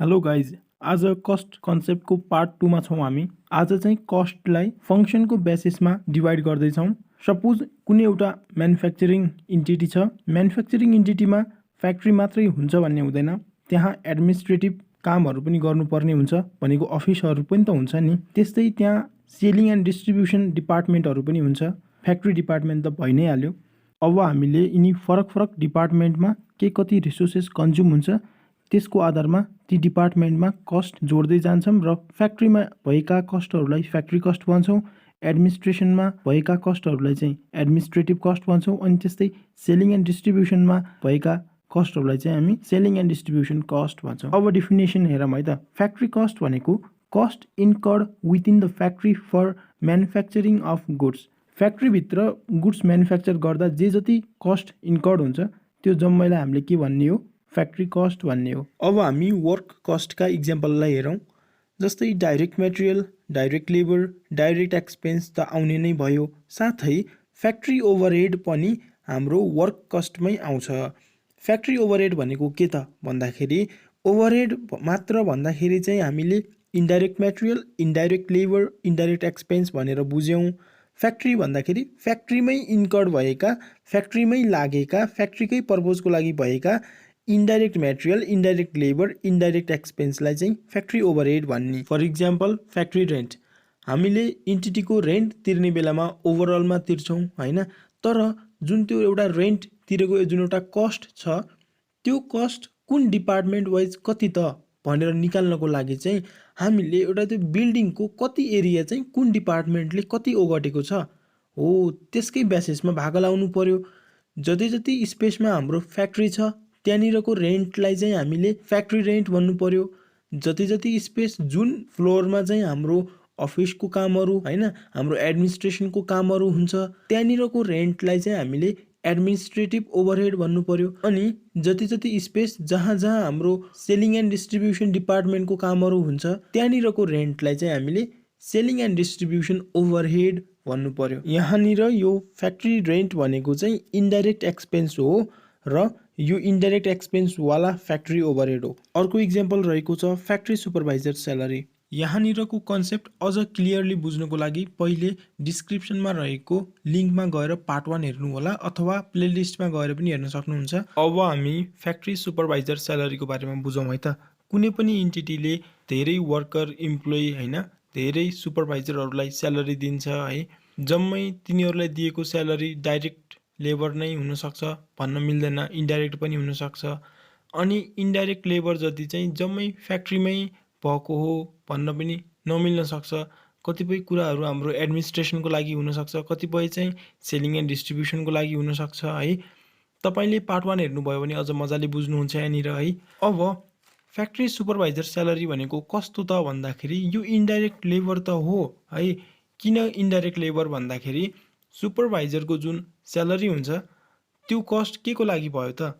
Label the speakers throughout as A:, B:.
A: Hello guys, आज cost कन्सेप्टको part 2 मा छौँ हामी। आज चाहिँ कस्टलाई फङ्सनको बेसिसमा डिभाइड गर्दैछौँ। सपोज कुनै एउटा म्यानुफ्याक्चरिङ इन्टिटी छ। म्यानुफ्याक्चरिङ इन्टिटीमा फ्याक्ट्री मात्रै हुन्छ भन्ने हुँदैन, त्यहाँ एडमिनिस्ट्रेटिभ कामहरू पनि गर्नुपर्ने हुन्छ, भनेको अफिसहरू पनि त हुन्छ नि। त्यस्तै त्यहाँ सेलिङ एन्ड डिस्ट्रिब्युसन डिपार्टमेन्टहरू पनि हुन्छ। फ्याक्ट्री डिपार्टमेन्ट त भइ नै हाल्यो। अब हामीले यिनी फरक फरक डिपार्टमेन्टमा के कति रिसोर्सेस कन्ज्युम हुन्छ त्यसको आधारमा ती डिपार्टमेन्टमा कस्ट जोड्दै जान्छौँ र फ्याक्ट्रीमा भएका कस्टहरूलाई फ्याक्ट्री कस्ट भन्छौँ, एडमिनिस्ट्रेसनमा भएका कस्टहरूलाई चाहिँ एडमिनिस्ट्रेटिभ कस्ट भन्छौँ, अनि त्यस्तै सेलिङ एन्ड डिस्ट्रिब्युसनमा भएका कस्टहरूलाई चाहिँ हामी सेलिङ एन्ड डिस्ट्रिब्युसन कस्ट भन्छौँ। अब डेफिनेसन हेरौँ है त। फ्याक्ट्री कस्ट भनेको cost incurred within the factory for manufacturing of goods. फ्याक्ट्रीभित्र गुड्स म्यानुफ्याक्चर गर्दा जे जति कस्ट इन्कर्ड हुन्छ त्यो जम्मैलाई हामीले के भन्ने हो? फ्याक्ट्री कस्ट भन्ने हो। अब हामी वर्क कस्टका इक्जाम्पललाई हेरौँ। जस्तै direct material, direct labour, direct expense त आउने नै भयो, साथै फ्याक्ट्री ओभरहेड पनि हाम्रो वर्क कस्टमै आउँछ। फ्याक्ट्री ओभरहेड भनेको के त भन्दाखेरि ओभरहेड मात्र भन्दाखेरि चाहिँ हामीले indirect material, indirect labour, indirect expense भनेर बुझ्यौँ। फ्याक्ट्री भन्दाखेरि फ्याक्ट्रीमै इन्कर्ड भएका, फ्याक्ट्रीमै लागेका, फ्याक्ट्रीकै पर्पजको लागि भएका indirect material, indirect labour, indirect एक्सपेन्सलाई चाहिँ फ्याक्ट्री ओभरहेड भन्ने। फर इक्जाम्पल फ्याक्ट्री रेन्ट, हामीले इन्टिटीको रेन्ट तिर्ने बेलामा ओभरअलमा तिर्छौँ होइन, तर जुन त्यो एउटा रेन्ट तिरेको जुन एउटा कस्ट छ त्यो कस्ट कुन डिपार्टमेन्ट वाइज कति त भनेर निकाल्नको लागि चाहिँ हामीले एउटा त्यो बिल्डिङको कति एरिया चाहिँ कुन डिपार्टमेन्टले कति ओगटेको छ हो त्यसकै बेसिसमा भाग लाउनु पर्यो। जति जति स्पेसमा हाम्रो फ्याक्ट्री छ त्यहाँनिरको रेन्टलाई चाहिँ हामीले फ्याक्ट्री रेन्ट भन्नु पर्यो। जति जति स्पेस जुन फ्लोरमा चाहिँ हाम्रो अफिसको कामहरू होइन, हाम्रो एडमिनिस्ट्रेसनको कामहरू हुन्छ त्यहाँनिरको रेन्टलाई चाहिँ हामीले एडमिनिस्ट्रेटिभ ओभरहेड भन्नु पर्यो। अनि जति जति स्पेस जहाँ जहाँ हाम्रो सेलिङ एन्ड डिस्ट्रिब्युसन डिपार्टमेन्टको कामहरू हुन्छ त्यहाँनिरको रेन्टलाई चाहिँ हामीले सेलिङ एन्ड डिस्ट्रिब्युसन ओभरहेड भन्नु पर्यो। यहाँनिर यो फ्याक्ट्री रेन्ट भनेको चाहिँ इन्डाइरेक्ट एक्सपेन्स हो र यो इन्डाइरेक्ट एक्सपेन्सवाला फ्याक्ट्री ओभरहेड हो। अर्को इक्जाम्पल रहेको छ फ्याक्ट्री सुपरभाइजर स्यालेरी। यहाँनिरको कन्सेप्ट अझ क्लियरली बुझ्नको लागि पहिले डिस्क्रिप्सनमा रहेको लिङ्कमा गएर पार्ट 1 हेर्नु होला, अथवा प्लेलिस्टमा गएर पनि हेर्न सक्नुहुन्छ। अब हामी फ्याक्ट्री सुपरभाइजर स्यालेरीको बारेमा बुझौँ है त। कुनै पनि इन्टिटीले धेरै वर्कर इम्प्लोइ होइन, धेरै सुपरभाइजरहरूलाई स्यालेरी दिन्छ है। जम्मै तिनीहरूलाई दिएको स्यालेरी डाइरेक्ट लेबर नै हुनसक्छ भन्न मिल्दैन, इन्डाइरेक्ट पनि हुनसक्छ। अनि इन्डाइरेक्ट लेबर जति चाहिँ जम्मै फ्याक्ट्रीमै भएको हो भन्न पनि नमिल्न सक्छ। कतिपय कुराहरू हाम्रो एडमिनिस्ट्रेसनको लागि हुनसक्छ, कतिपय चाहिँ सेलिङ एन्ड डिस्ट्रिब्युसनको लागि हुनसक्छ है। तपाईँले पार्ट 1 हेर्नुभयो भने अझ मजाले बुझ्नुहुन्छ यहाँनिर है। अब फ्याक्ट्री सुपरभाइजर स्यालेरी भनेको कस्तो त भन्दाखेरि यो इन्डाइरेक्ट लेबर त हो है। किन इन्डाइरेक्ट लेबर भन्दाखेरि सुपरभाइजरको जुन स्यालेरी हुन्छ त्यो कस्ट के को लागि भयो त?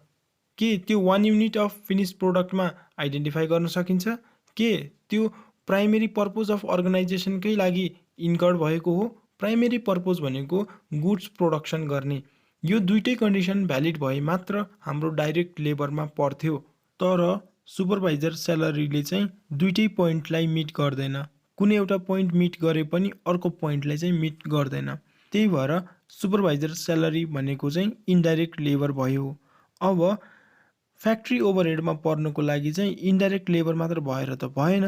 A: के त्यो 1 युनिट अफ फिनिस प्रोडक्टमा आइडेन्टिफाई गर्न सकिन्छ? के त्यो प्राइमेरी पर्पज अफ अर्गनाइजेसनकै लागि इन्कर्ड भएको हो? प्राइमेरी पर्पज भनेको गुड्स प्रोडक्सन गर्ने। यो दुइटै कन्डिसन भ्यालिड भए मात्र हाम्रो डाइरेक्ट लेबरमा पर्थ्यो। तर सुपरभाइजर स्यालेरीले चाहिँ दुइटै पोइन्टलाई मिट गर्दैन। कुनै एउटा पोइन्ट मिट गरे पनि अर्को पोइन्टलाई चाहिँ मिट गर्दैन। त्यही भएर सुपरभाइजर स्यालेरी भनेको चाहिँ इन्डाइरेक्ट लेबर भयो। अब फ्याक्ट्री ओभरहेडमा पर्नको लागि चाहिँ इन्डाइरेक्ट लेबर मात्र भएर त भएन,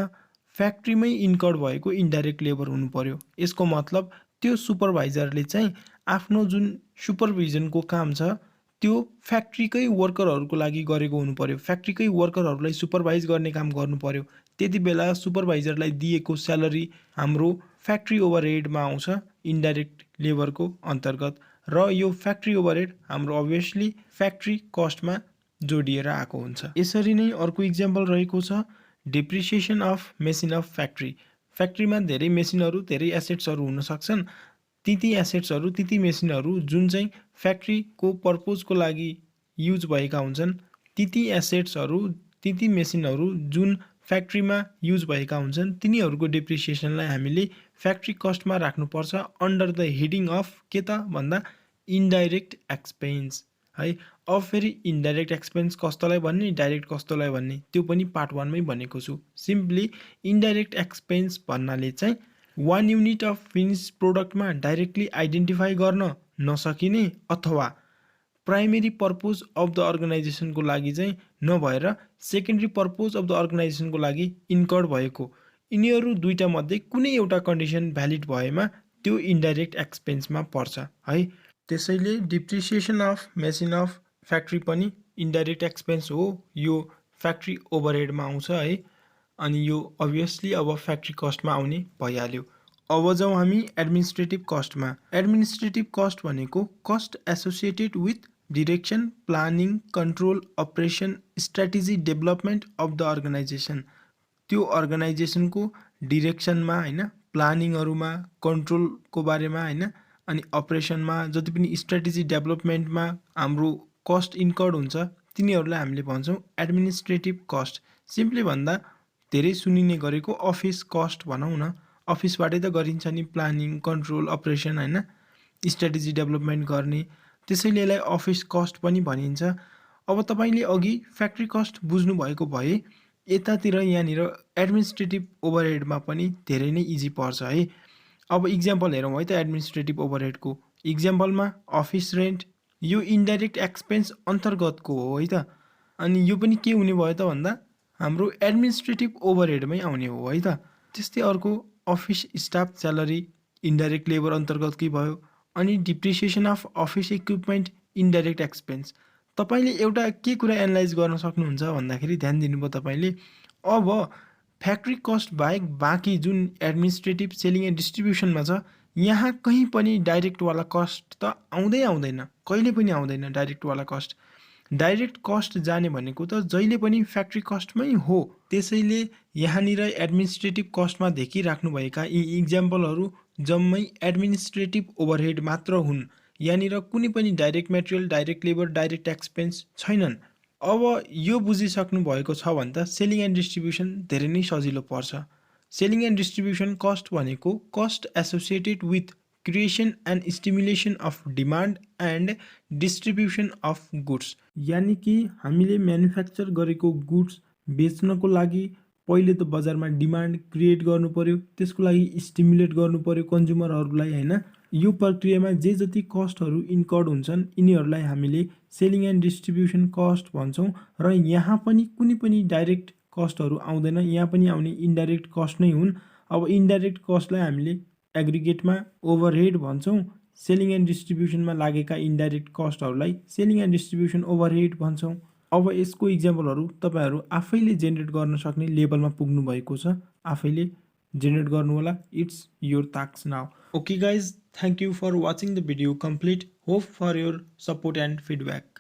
A: फ्याक्ट्रीमै इन्कर्ड भएको इन्डाइरेक्ट लेबर हुनु पर्यो। यसको मतलब त्यो सुपरभाइजरले चाहिँ आफ्नो जुन सुपरभिजनको काम छ त्यो फ्याक्ट्रीकै वर्करहरूको लागि गरेको हुनु पर्यो, फ्याक्ट्रीकै वर्करहरूलाई सुपरभाइज गर्ने काम गर्नु पर्यो। त्यति बेला सुपरभाइजरलाई दिएको स्यालेरी हाम्रो फ्याक्ट्री ओभरहेडमा आउँछ इन्डाइरेक्ट लेबरको अन्तर्गत, र यो फ्याक्ट्री ओभरहेड हाम्रो अभियसली फ्याक्ट्री कस्टमा जोडिएर आएको हुन्छ। यसरी नै अर्को इक्जाम्पल रहेको छ depreciation of machine of factory. फ्याक्ट्रीमा धेरै मेसिनहरू, धेरै एसेट्सहरू हुन सक्छन्। ती एसेट्सहरू, ती मेसिनहरू जुन चाहिँ फ्याक्ट्रीको पर्पजको लागि युज भएका हुन्छन्, ती एसेट्सहरू, ती मेसिनहरू जुन फ्याक्ट्रीमा युज भएका हुन्छन् तिनीहरूको डिप्रिसिएसनलाई हामीले फ्याक्ट्री कस्टमा राख्नुपर्छ अन्डर द हेडिङ अफ के त भन्दा इन्डाइरेक्ट एक्सपेन्स है। अब फेरि इन्डाइरेक्ट एक्सपेन्स कस्तोलाई भन्ने, डाइरेक्ट कस्तोलाई भन्ने, त्यो पनि पार्ट 1 मै भनेको छु। सिम्पली इन्डाइरेक्ट एक्सपेन्स भन्नाले चाहिँ 1 युनिट अफ फिनिश प्रोडक्टमा डाइरेक्टली आइडेन्टिफाई गर्न नसकिने अथवा प्राइमेरी पर्पोज अफ द अर्गनाइजेसनको लागि चाहिँ नभएर सेकेन्डरी पर्पोज अफ द अर्गनाइजेसनको लागि इन्कर्ड भएको, यिनीहरू दुईटा मध्ये कुनै एउटा कन्डिसन भ्यालिड भएमा त्यो इन्डाइरेक्ट एक्सपेन्समा पर्छ है। त्यसैले depreciation of machine of factory पनि इन्डाइरेक्ट एक्सपेन्स हो, यो फ्याक्ट्री ओभरहेडमा आउँछ है। अनि यो अभियसली अब फ्याक्ट्री कस्टमा आउने भइहाल्यो। अब जाउँ हामी एडमिनिस्ट्रेटिभ कस्टमा। एडमिनिस्ट्रेटिभ कस्ट भनेको cost associated with direction, planning, control, operation, strategy development of the organization. त्यो अर्गनाइजेसनको डिरेक्सनमा हैन, प्लानिङहरुमा, कन्ट्रोलको बारेमा हैन, अनि अपरेसनमा जति पनि स्ट्राटेजी डेभलपमेन्टमा हाम्रो कस्ट इन्कर्ड हुन्छ तिनीहरूलाई हामीले भन्छौँ एडमिनिस्ट्रेटिभ कस्ट। सिम्पली भन्दा धेरै सुनिने गरेको अफिस कस्ट भनौँ न, अफिसबाटै त गरिन्छ नि प्लानिङ, कन्ट्रोल, अपरेसन हैन, स्ट्राटेजी डेभलपमेन्ट गर्ने, त्यसैले यसलाई अफिस कस्ट पनि भनिन्छ। अब तपाईले अघि फ्याक्ट्री कस्ट बुझ्नु भएको भए यतातिर यहाँनिर एडमिनिस्ट्रेटिभ ओभरहेडमा पनि धेरै नै इजी पर्छ है। अब इक्जाम्पल हेरौँ है त एडमिनिस्ट्रेटिभ ओभरहेडको। इक्जाम्पलमा अफिस रेन्ट, यो इन्डाइरेक्ट एक्सपेन्स अन्तर्गतको हो है त। अनि यो पनि के हुने भयो त भन्दा हाम्रो एडमिनिस्ट्रेटिभ ओभरहेडमै आउने हो है त। त्यस्तै अर्को office staff salary indirect labour अन्तर्गतकै भयो। अनि depreciation of office equipment indirect expense. तपाईले एउटा के कुरा एनालाइज गर्न सक्नुहुन्छ भन्दाखेरि ध्यान दिनुभयो तपाईले, अब फ्याक्ट्री कस्ट बाहेक बाँकी जुन एडमिनिस्ट्रेटिभ सेलिङ एन्ड डिस्ट्रिब्युसनमा छ यहाँ कहीँ पनि डाइरेक्टवाला कस्ट त आउँदै आउँदैन, कहिले पनि आउँदैन डाइरेक्टवाला कस्ट। डाइरेक्ट कस्ट जाने भनेको त जहिले पनि फ्याक्ट्री कस्टमै हो। त्यसैले यहाँनिर एडमिनिस्ट्रेटिभ कस्टमा देखिराख्नुभएका यी इक्जाम्पलहरू जम्मै एडमिनिस्ट्रेटिभ ओभरहेड मात्र हुन्। यहाँनिर कुनै पनि direct material, direct labour, direct expense छैनन्। अब यो बुझिसक्नु भएको छ भने त सेलिङ एन्ड डिस्ट्रिब्युसन धेरै नै सजिलो पर्छ। सेलिङ एन्ड डिस्ट्रिब्युसन कस्ट भनेको cost associated with creation and stimulation of demand and distribution of goods. यानि कि हामीले म्यानुफ्याक्चर गरेको गुड्स बेच्नको लागि पहिले त बजारमा डिमान्ड क्रिएट गर्नु पर्यो, त्यसको लागि स्टिमुलेट गर्नु पर्यो कन्ज्युमरहरूलाई हैन। यो प्रक्रियामा जे जति कस्टहरू इन्कर्ड हुन्छन् यिनीहरूलाई हामीले सेलिङ एन्ड डिस्ट्रिब्युसन कस्ट भन्छौँ। र यहाँ पनि कुनै पनि डाइरेक्ट कस्टहरू आउँदैन, यहाँ पनि आउने इन्डाइरेक्ट कस्ट नै हुन्। अब इन्डाइरेक्ट कस्टलाई हामीले एग्रिगेटमा ओभरहेड भन्छौँ, सेलिङ एन्ड डिस्ट्रिब्युसनमा लागेका इन्डाइरेक्ट कस्टहरूलाई सेलिङ एन्ड डिस्ट्रिब्युसन ओभरहेड भन्छौँ। अब यसको इक्जाम्पलहरू तपाईहरू आफैले जेनेरेट गर्न सक्ने लेभलमा पुग्नु भएको छ, आफैले जेनेरेट गर्नु होला। It's your task now. Okay guys, thank you for watching the video complete. Hope for your support and feedback.